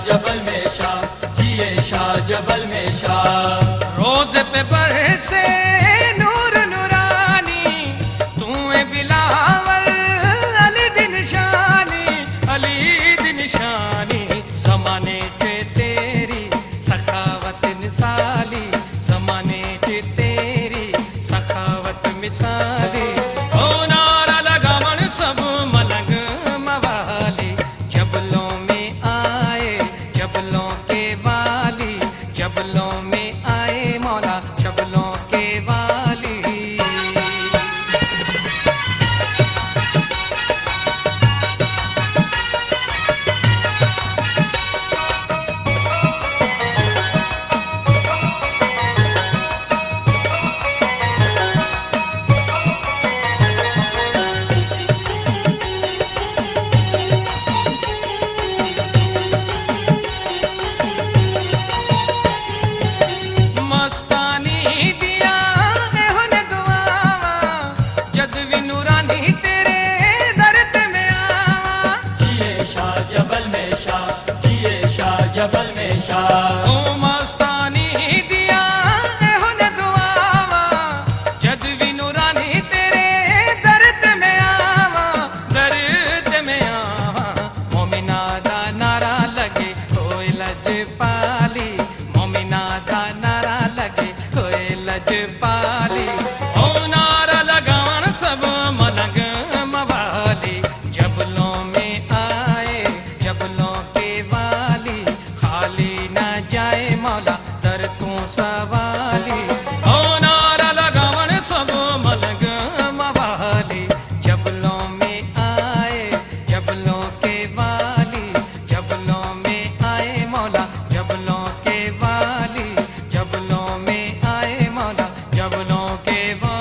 जबल में शाह, जिए शाह जबल में शाह। रोज पे बरसे नूर नूरानी, तू है बिलावल अली दिन शानी, अली दिन शानी। जमाने के तेरी सखावत मिसाली, जमाने के तेरी सखावत मिसाली। ओ नारा लगा मन सब मलंग मवाली, जबलों में आए जबलों के वाली, जबलों में आए मौला जबलों के वाली। मस्तानी दिया एहन दुआवा, जदवी नूरानी तेरे दर्द में आवा। जिए शाह जबल में शाह, जिए शाह जबल में शाह। ओ मस्तानी दिया एहन दुआवा, जदवी नूरानी तेरे दर्द में आवा, दर्द में आवा। मोमिना दा नारा लगे कोई लज पाली, मोमिना दा नारा लगे कोई लज पाली। ओ नारा लगावन सब मलंग मवाली, जबलों में आए जबलों के वाली। खाली न जाए मौला दर तू सवाली, ओ नारा लगावन सब मलंग मवाली। जबलों में आए जबलों के वाली, जबलों में आए मौला जबलों के वाली, जबलों में आए मौला जबलों के वाली।